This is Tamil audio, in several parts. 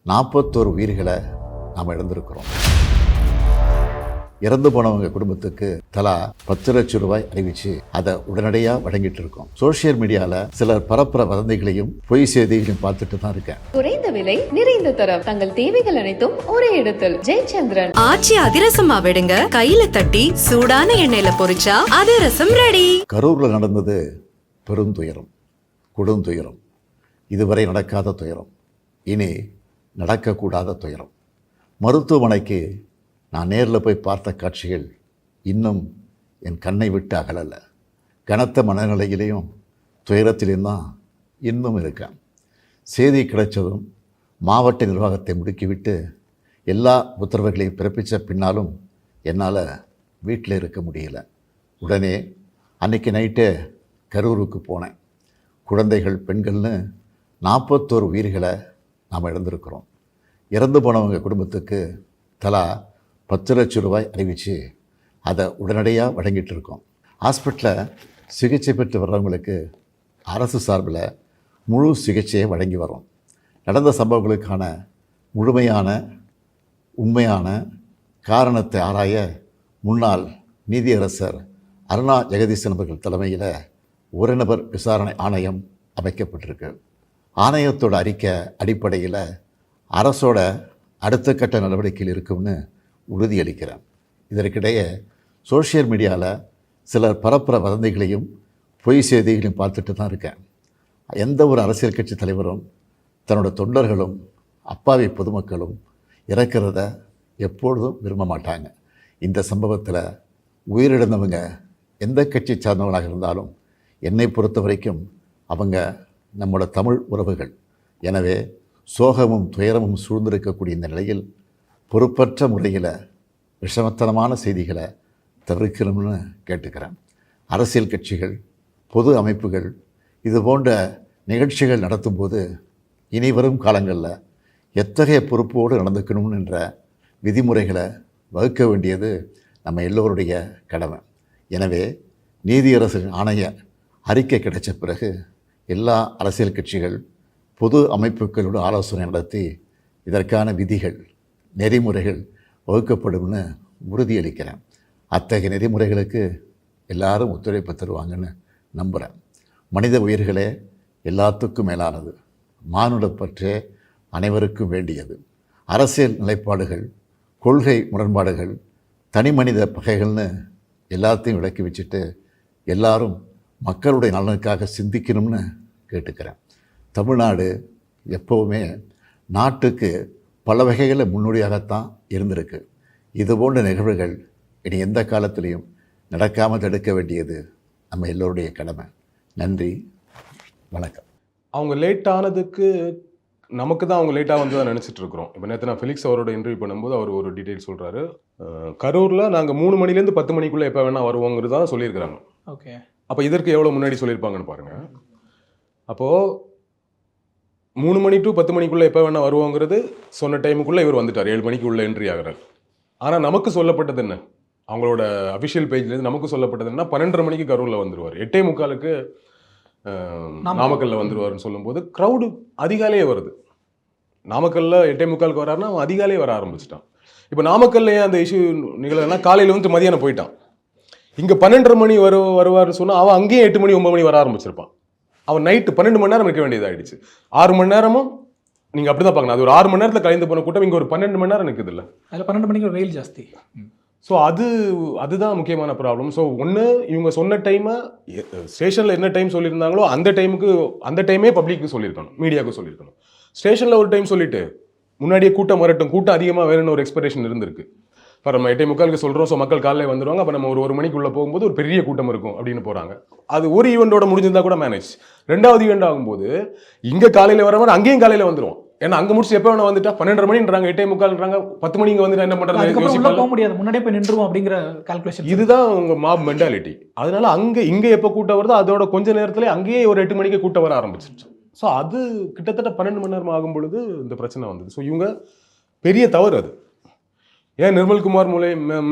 41 உயிர்களை நாம் இழந்திருக்கிறோம். இறந்து போனவங்க குடும்பத்துக்கு தலா 10 லட்சம் ரூபாய் அறிவிச்சு அதை உடனடியாக வழங்கிட்டு இருக்கோம். சோசியல் மீடியால சிலர் பரப்புற வதந்திகளையும் பொய் செய்திகளையும் பார்த்துட்டு தான் இருக்கேன். குறைந்த விலை நிறைந்த தரம், தங்கள் தேவைகள் அனைத்தும் ஒரே இடத்தில். ஜெயச்சந்திரன். ஆச்சி அதிரசமா விடுங்க, கையில தட்டி சூடான எண்ணெயில பொரிச்சா அதிரசம் ரெடி. கரூர்ல நடந்தது பெருந்துயரம், கொடுந்துயரம், இதுவரை நடக்காத துயரம், இனி நடக்கக்கூடாத துயரம். மருத்துவமனைக்கு நான் நேரில் போய் பார்த்த காட்சிகள் இன்னும் என் கண்ணை விட்டு அகலலை. கனத்த மனநிலையிலையும் துயரத்திலையும் தான் இன்னும் இருக்கேன். செய்தி கிடைச்சதும் மாவட்ட நிர்வாகத்தை முடுக்கிவிட்டு எல்லா உத்தரவுகளையும் பிறப்பித்த பின்னாலும் என்னால் வீட்டில் இருக்க முடியல. உடனே அன்றைக்கி நைட்டே கரூருக்கு போனேன். குழந்தைகள், பெண்கள்னு 41 உயிர்களை நாம் இழந்திருக்கிறோம். இறந்து போனவங்க குடும்பத்துக்கு தலா 10 லட்சம் ரூபாய் அறிவித்து அதை உடனடியாக வழங்கிட்டு இருக்கோம். ஹாஸ்பிட்டலில் சிகிச்சை பெற்று வர்றவங்களுக்கு அரசு சார்பில் முழு சிகிச்சையை வழங்கி வரோம். நடந்த சம்பவங்களுக்கான முழுமையான உண்மையான காரணத்தை ஆராய முன்னாள் நீதியரசர் அருணா ஜெகதீசன் அவர்கள் தலைமையில் ஒரு நபர் விசாரணை ஆணையம் அமைக்கப்பட்டிருக்கு. ஆணையத்தோட அறிக்கை அடிப்படையில் அரசோட அடுத்த கட்ட நடவடிக்கையில் இருக்கும்னு உறுதியளிக்கிறேன். இதற்கிடையே சோஷியல் மீடியாவில் சிலர் பரப்புற வதந்திகளையும் பொய் செய்திகளையும் பார்த்துட்டு தான் இருக்கேன். எந்த ஒரு அரசியல் கட்சி தலைவரும் தன்னோட தொண்டர்களும் அப்பாவி பொதுமக்களும் இறக்கிறத எப்பொழுதும் விரும்ப மாட்டாங்க. இந்த சம்பவத்தில் உயிரிழந்தவங்க எந்த கட்சி சார்ந்தவங்களாக இருந்தாலும் என்னை பொறுத்த வரைக்கும் அவங்க நம்மளோட தமிழ் உறவுகள். எனவே சோகமும் துயரமும் சூழ்ந்திருக்கக்கூடிய இந்த நிலையில் பொறுப்பற்ற முறையில் விஷமத்தனமான செய்திகளை தவிர்க்கணும்னு கேட்டுக்கிறேன். அரசியல் கட்சிகள், பொது அமைப்புகள் இது போன்ற நிகழ்ச்சிகள் நடத்தும்போது இனி வரும் காலங்களில் எத்தகைய பொறுப்போடு நடந்துக்கணும் என்ற விதிமுறைகளை வகுக்க வேண்டியது நம்ம எல்லோருடைய கடமை. எனவே நீதியரசரின் ஆணைய அறிக்கை கிடைச்ச பிறகு எல்லா அரசியல் கட்சிகள், பொது அமைப்புகளோடு ஆலோசனை நடத்தி இதற்கான விதிகள், நெறிமுறைகள் வகுக்கப்படும்னு உறுதியளிக்கிறேன். அத்தகைய நெறிமுறைகளுக்கு எல்லாரும் ஒத்துழைப்பு தருவாங்கன்னு நம்புகிறேன். மனித உயிர்களே எல்லாத்துக்கும் மேலானது. மானுட பற்றே அனைவருக்கும் வேண்டியது. அரசியல் நிலைப்பாடுகள், கொள்கை முரண்பாடுகள், தனி மனித பகைகள்னு எல்லாத்தையும் விலக்கி வச்சுட்டு எல்லாரும் மக்களுடைய நலனுக்காக சிந்திக்கணும்னு கேட்டுக்கிறேன். தமிழ்நாடு எப்போவுமே நாட்டுக்கு பல வகைகளில் முன்னோடியாகத்தான் இருந்திருக்கு. இதுபோன்ற நிகழ்வுகள் இனி எந்த காலத்திலையும் நடக்காமல் தடுக்க வேண்டியது நம்ம எல்லோருடைய கடமை. நன்றி, வணக்கம். அவங்க லேட் ஆனதுக்கு நமக்கு தான் அவங்க லேட்டாக வந்து தான் நினச்சிட்டு இருக்கிறோம். இப்போ நேற்று நான் ஃபிலிக்ஸ் அவரோட இன்டர்வியூ பண்ணும்போது அவர் ஒரு டீட்டெயில் சொல்கிறாரு. கரூரில் நாங்கள் 3 மணிலேருந்து 10 மணிக்குள்ளே எப்போ வேணால் வருவோங்கிறது தான் சொல்லியிருக்கிறாங்க. ஓகே, அப்போ இதற்கு எவ்வளோ முன்னாடி சொல்லியிருப்பாங்கன்னு பாருங்கள். அப்போது 3 மணி டு 10 மணிக்குள்ளே எப்போ வேணால் வருவோங்கிறது சொன்ன டைமுக்குள்ளே இவர் வந்துட்டார். 7 மணிக்கு உள்ள என்ட்ரி ஆகிறார். ஆனால் நமக்கு சொல்லப்பட்டது என்ன, அவங்களோட அஃபிஷியல் பேஜ்லேருந்து நமக்கு சொல்லப்பட்டது என்ன, 12:30 மணிக்கு கரூரில் வந்துடுவார், 8:45க்கு நாமக்கல்லில் வந்துடுவார்னு சொல்லும்போது க்ரௌடு அதிகாலையே வருது. நாமக்கல்லில் 8:45க்கு வராருன்னா அவன் அதிகாலையே வர ஆரம்பிச்சிட்டான். இப்போ நாமக்கல்ல ஏன் அந்த இஷ்யூ நிகழலைன்னா காலையில் வந்து மதியானம் போயிட்டான். இங்கே 12:30 மணி வருவார்னு சொன்னால் அவன் அங்கேயே 8 மணி 9 மணி வர ஆரம்பிச்சிருப்பான். அவன் நைட்டு 12 மணி நேரம் இருக்க வேண்டியதாகிடுச்சு. 6 மணி நேரமும் நீங்கள் அப்படி தான் பார்க்கணும். அது ஒரு 6 மணி நேரத்தில் கலைந்து போன கூட்டம் இங்கே ஒரு 12 மணி நேரம் நிற்குது இல்லை. அதில் 12 மணிக்கு வெயில் ஜாஸ்தி. ஸோ அதுதான் முக்கியமான ப்ராப்ளம். ஸோ ஒன்று, இவங்க சொன்ன டைமை ஸ்டேஷனில் என்ன டைம் சொல்லியிருந்தாங்களோ அந்த டைமே பப்ளிக்கு சொல்லியிருக்கணும், மீடியாவுக்கு சொல்லியிருக்கணும். ஸ்டேஷனில் ஒரு டைம் சொல்லிட்டு முன்னாடியே கூட்டம் வரட்டும், கூட்டம் அதிகமாக வேணும்னு ஒரு எக்ஸ்பெக்டேஷன் இருந்திருக்கு. இப்போ நம்ம 8:45க்கு சொல்கிறோம், ஸோ மக்கள் காலையில் வந்துடுவாங்க. அப்போ நம்ம ஒரு மணிக்குள்ளே போகும்போது ஒரு பெரிய கூட்டம் இருக்கும் அப்படின்னு போகிறாங்க. அது ஒரு ஈவெண்ட்டோட முடிஞ்சிருந்தா கூட மேனேஜ். 2வது ஈவெண்ட் ஆகும்போது இங்கே காலையில் வர மாதிரி அங்கேயும் காலையில் வந்துடும். ஏன்னா அங்கே முடிச்சு எப்போ வேணா வந்துட்டா 12:30 மணின்றாங்க, 8:45ன்றாங்க, 10 மணிக்கு வந்துட்டு என்ன பண்ணுறது போக முடியாது, முன்னாடியே போய் நின்றுவோம் அப்படிங்கிற கால்குலேஷன். இதுதான் உங்கள் மாப் மென்டாலிட்டி. அதனால இங்கே எப்போ கூட்டம் வருதோ அதோட கொஞ்ச நேரத்தில் அங்கேயே ஒரு 8 மணிக்கு கூட்டம் வர ஆரம்பிச்சிருச்சு. ஸோ அது கிட்டத்தட்ட 12 மணி நேரம் ஆகும் பொழுது இந்த பிரச்சனை வந்தது. ஸோ இவங்க பெரிய தவறு அது. ஏன் நிர்மல்குமார்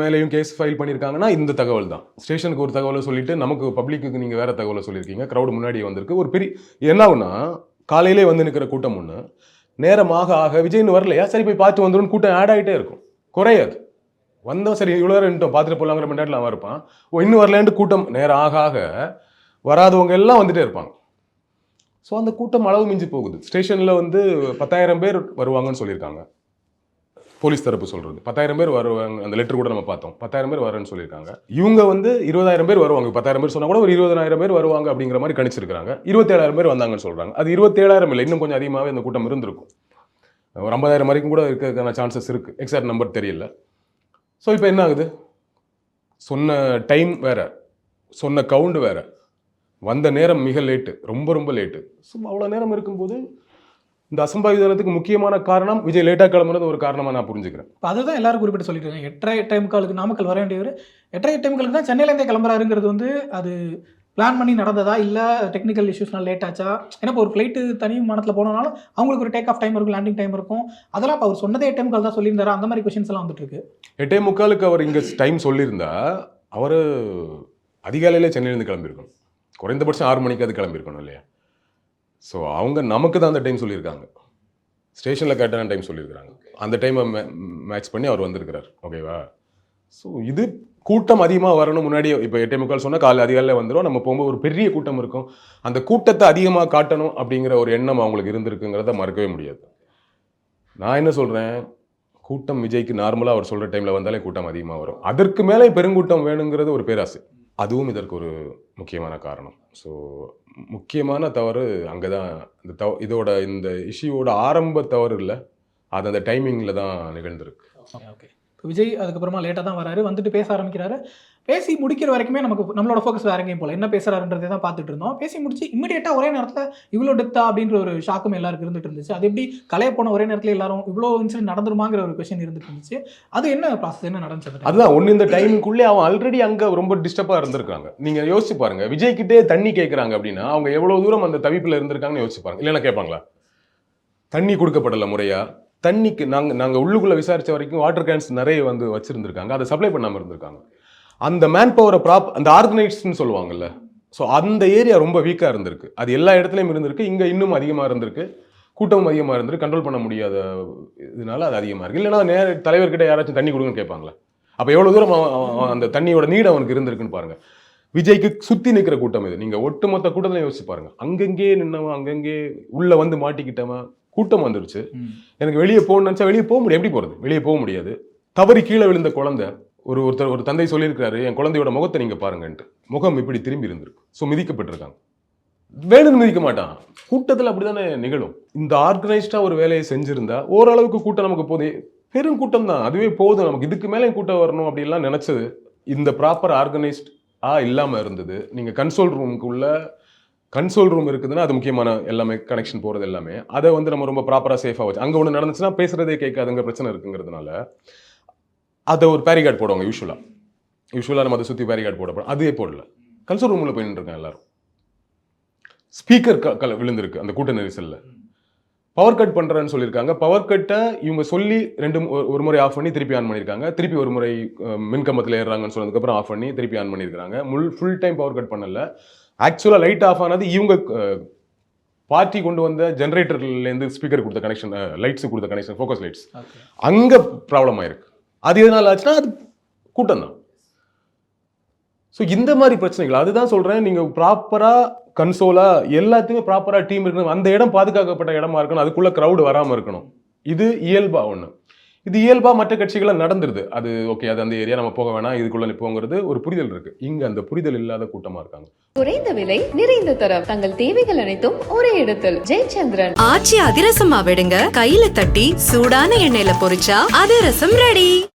மேலேயும் கேஸ் ஃபைல் பண்ணியிருக்காங்கன்னா இந்த தகவல் தான். ஸ்டேஷனுக்கு ஒரு தகவலை சொல்லிட்டு நமக்கு பப்ளிக்கு நீங்கள் வேறு தகவலை சொல்லியிருக்கீங்க. க்ரௌடு முன்னாடி வந்திருக்கு. ஒரு பெரிய என்ன ஆகுனா காலையிலே வந்து நிற்கிற கூட்டம் ஒன்று, நேரமாக ஆக விஜய்னு வரலையா, சரி போய் பார்த்து வந்துடும், கூட்டம் ஆட் ஆகிட்டே இருக்கும், குறையாது. வந்தோம் சரி இவ்வளோ நேரம் நின்ட்டோம் பார்த்துட்டு போகலாங்கிற மெண்டாட்டில் அவன் இருப்பான். இன்னும் வரலேன்ட்டு கூட்டம் நேரம் ஆக ஆக வராதவங்க எல்லாம் வந்துட்டே இருப்பாங்க. ஸோ அந்த கூட்டம் அளவு மிஞ்சி போகுது. ஸ்டேஷனில் வந்து 10,000 பேர் வருவாங்கன்னு சொல்லியிருக்காங்க, போலீஸ் தரப்பு சொல்கிறது. 10,000 பேர் வருவாங்க, அந்த லெட்டர் கூட நம்ம பார்த்தோம், 10,000 பேர் வரேன்னு சொல்லியிருக்காங்க. இவங்க வந்து 20,000 பேர் வருவாங்க. 10,000 பேர் சொன்னால் கூட ஒரு 20,000 பேர் வருவாங்க அப்படிங்கிற மாதிரி கணிச்சிருக்காங்க. 27,000 பேர் வந்தாங்கன்னு சொல்கிறாங்க. அது 27,000 இல்லை, இன்னும் கொஞ்சம் அதிகமாகவே அந்த கூட்டம் இருந்திருக்கும். ஒரு 50,000 வரைக்கும் கூட இருக்கிறதுக்கான சான்சஸ் இருக்குது, எக்ஸாக்ட் நம்பர் தெரியல. ஸோ இப்போ என்ன ஆகுது, சொன்ன டைம் வேறு, சொன்ன கவுண்ட் வேறு, வந்த நேரம் மிக லேட்டு, ரொம்ப ரொம்ப லேட்டு. ஸோ அவ்வளோ நேரம் இருக்கும்போது இந்த அசம்பாவிதத்துக்கு முக்கியமான காரணம் விஜய் லேட்டாக கிளம்புறது ஒரு காரணமாக நான் புரிஞ்சுக்கிறேன். இப்போ அதுதான் எல்லாரும் குறிப்பிட்டு சொல்லிட்டு இருக்காங்க. 8:30 நாமக்கல் வர வேண்டியவர் 8:30 தான் சென்னையிலேருந்தே கிளம்புறாருங்கிறது வந்து அது பிளான் பண்ணி நடந்ததா இல்லை டெக்னிக்கல் இஷ்யூஸ்னால் லேட் ஆச்சா? ஏன்னா இப்போ ஒரு ஃப்ளைட்டு தனி விமானத்தில் போனனாலும் அவங்களுக்கு ஒரு டேக் ஆஃப் டைம் இருக்கும், லேண்டிங் டைம் இருக்கும். அதெல்லாம் இப்போ அவர் சொன்னதே 8:45 தான் சொல்லியிருந்தாரு. அந்த மாதிரி கொஷின்ஸ் எல்லாம் வந்துட்டு இருக்கு. 8:45 அவர் இங்கே டைம் சொல்லியிருந்தா அவர் அதிகாலையிலே சென்னையிலேருந்து கிளம்பியிருக்கணும். குறைந்தபட்சம் 6 மணிக்கு அது கிளம்பியிருக்கணும் இல்லையா? ஸோ அவங்க நமக்கு தான் அந்த டைம் சொல்லியிருக்காங்க, ஸ்டேஷனில் கரெக்டான டைம் சொல்லியிருக்கிறாங்க. அந்த டைமை மேட்ச் பண்ணி அவர் வந்திருக்கிறார். ஓகேவா? ஸோ இது கூட்டம் அதிகமாக வரணும் முன்னாடியே. இப்போ 8:45 சொன்னால் அதிகாலையில் வந்துடும். நம்ம போகும்போது ஒரு பெரிய கூட்டம் இருக்கும், அந்த கூட்டத்தை அதிகமாக காட்டணும் அப்படிங்கிற ஒரு எண்ணம் அவங்களுக்கு இருந்திருக்குங்கிறத மறக்கவே முடியாது. நான் என்ன சொல்கிறேன், கூட்டம் விஜய்க்கு நார்மலாக அவர் சொல்கிற டைமில் வந்தாலே கூட்டம் அதிகமாக வரும். அதற்கு மேலே பெருங்கூட்டம் வேணுங்கிறது ஒரு பேராசை, அதுவும் இதற்கு ஒரு முக்கியமான காரணம். ஸோ முக்கியமான தவறு அங்கே தான் இதோட இந்த இஷ்யூவோட ஆரம்ப தவறு இல்லை, அது அந்த டைமிங்கில் தான் நிகழ்ந்திருக்கு. ஓகே. இப்போ விஜய் அதுக்கப்புறமா லேட்டாக தான் வராரு, வந்துட்டு பேச ஆரம்பிக்கிறாரு. பேசி முடிக்கிற வரைக்குமே நம்மளோட ஃபோக்கஸ் வேற எங்கேயும் போல, என்ன பேசுறாருன்றதை தான் பார்த்துட்டு இருந்தோம். பேசி முடிச்சு இமீடியட்டாக ஒரே நேரத்தில் இவ்வளோ டெப்தா அப்படின்ற ஒரு ஷாக்கும் எல்லாருக்கும் இருந்துட்டு இருந்துச்சு. அது எப்படி கலைய போன ஒரே நேரத்தில் எல்லாரும் இவ்வளோ இன்சிடென்ட் நடந்துருமாங்கிற ஒரு கொஸ்டின் இருந்துட்டு இருந்துச்சு. அது என்ன ப்ராசஸ், என்ன நடந்துச்சு? அதுதான் ஒன்று, இந்த டைமுக்குள்ளே அவன் ஆல்ரெடி அங்கே ரொம்ப டிஸ்டர்பாக இருந்திருக்காங்க. நீங்கள் யோசிச்சு பாருங்க, விஜய்கிட்டே தண்ணி கேட்குறாங்க அப்படின்னா அவங்க எவ்வளோ தூரம் அந்த தவிப்பில் இருந்திருக்காங்கன்னு யோசிச்சு பாருங்க. இல்லைன்னா கேட்பாங்களா? தண்ணி கொடுக்கப்படலை முறையா? தண்ணிக்கு நாங்கள் உள்ளுக்குள்ளே விசாரித்த வரைக்கும் வாட்டர் கேன்ஸ் நிறைய வந்து வச்சுருந்துருக்காங்க, அதை சப்ளை பண்ணாமல் இருந்திருக்காங்க. அந்த மேன் பவரை அந்த ஆர்கனைஸ்ட்னு சொல்லுவாங்கல்ல, ஸோ அந்த ஏரியா ரொம்ப வீக்காக இருந்திருக்கு. அது எல்லா இடத்துலையும் இருந்திருக்கு, இங்கே இன்னும் அதிகமாக இருந்திருக்கு, கூட்டமும் அதிகமாக இருந்திருக்கு. கண்ட்ரோல் பண்ண முடியாத இதனால அது அதிகமாக இருக்குது. இல்லைன்னா தலைவர்கிட்ட யாராச்சும் தண்ணி கொடுங்கன்னு கேட்பாங்களா? அப்போ எவ்வளோ தூரம் அந்த தண்ணியோட நீடு அவனுக்கு இருந்திருக்குன்னு பாருங்கள். விஜய்க்கு சுற்றி நிற்கிற கூட்டம் இது. நீங்கள் ஒட்டுமொத்த கூட்டத்தில் யோசிச்சு பாருங்க. அங்கங்கே நின்னவன், அங்கங்கே உள்ளே வந்து மாட்டிக்கிட்டவன், கூட்டம் வந்துருச்சு. எனக்கு வெளியே போகணும்னு நினச்சா வெளியே போக முடியும். எப்படி போகிறது? வெளியே போக முடியாது. தவறி கீழே விழுந்த குழந்தை, ஒரு தந்தை சொல்லியிருக்காரு, என் குழந்தையோட முகத்தை நீங்கள் பாருங்கன்ட்டு. முகம் இப்படி திரும்பி இருந்திருக்கு. ஸோ மிதிக்கப்பட்டிருக்காங்க. வேணும்னு மிதிக்க மாட்டான், கூட்டத்தில் அப்படி தானே நிகழும். இந்த ஆர்கனைஸ்டாக ஒரு வேலையை செஞ்சுருந்தா ஓரளவுக்கு கூட்டம் நமக்கு போதே, பெரும் கூட்டம் தான், அதுவே போதும் நமக்கு, இதுக்கு மேலே கூட்டம் வரணும் அப்படின்லாம் நினச்சது. இந்த ப்ராப்பர் ஆர்கனைஸ்டாக இல்லாமல் இருந்தது. நீங்கள் கன்சோல் ரூம் இருக்குதுன்னா அது முக்கியமான எல்லாமே கனெக்ஷன் போகிறது எல்லாமே, அதை வந்து நம்ம ரொம்ப ப்ராப்பராக சேஃபாக வச்சு, அங்கே ஒன்று நடந்துச்சுன்னா பேசுகிறதே கேட்காதுங்க பிரச்சனை இருக்குங்கிறதுனால அதை ஒரு பேரிகார்டு போடுவாங்க. யூஸ்வலாக நம்ம அதை சுற்றி பேரிகார்டு போடப்படும், அதே போடல. கன்சோல் ரூமில் போய் நின்றுருக்காங்க எல்லாரும். ஸ்பீக்கர் விழுந்திருக்கு அந்த கூட்ட நெரிசலில். பவர் கட் பண்ணுறேன்னு சொல்லியிருக்காங்க. பவர் கட்டை இவங்க சொல்லி ஒரு முறை ஆஃப் பண்ணி திருப்பி ஆன் பண்ணியிருக்காங்க. திருப்பி ஒரு முறை மின்கம்பத்தில் ஏறுறாங்கன்னு சொன்னதுக்கப்புறம் ஆஃப் பண்ணி திருப்பி ஆன் பண்ணியிருக்காங்க. ஃபுல் டைம் பவர் கட் பண்ணல. ஆக்சுவலாக லைட் ஆஃப் ஆனது இவங்க பார்ட்டி கொண்டு வந்த ஜென்ரேட்டர்லேருந்து ஸ்பீக்கர் கொடுத்த கனெக்ஷன், லைட்ஸு கொடுத்த கனெக்ஷன், ஃபோக்கஸ் லைட்ஸ், அங்கே ப்ராப்ளம் ஆயிருக்கு. அது எதனால் ஆச்சுன்னா அது கூட்டம் தான். ஸோ இந்த மாதிரி பிரச்சனைகள், அதுதான் சொல்கிறேன், நீங்கள் ப்ராப்பராக கன்சோலாக எல்லாத்தையுமே ப்ராப்பராக டீம் இருக்கணும். அந்த இடம் பாதுகாக்கப்பட்ட இடமா இருக்கணும், அதுக்குள்ளே க்ரௌடு வராமல் இருக்கணும். இது இயல்பாக ஒன்று. இது இயல்பாக மற்ற கட்சிகளாக நடந்துருது. அது ஓகே, அது அந்த ஏரியா நம்ம போக வேணாம், இதுக்குள்ளே நிற்போங்கிறது ஒரு புரிதல் இருக்குது. இங்கே அந்த புரிதல் இல்லாத கூட்டமாக இருக்காங்க. குறைந்த விலை, நிறைந்த தரம், தங்கள் தேவைகள் அனைத்தும் ஒரே இடத்தில். ஜெயச்சந்திரன். ஆச்சி அதிரசமா விடுங்க, கையில தட்டி சூடான எண்ணெயில பொரிச்சா அதிரசம் ரெடி.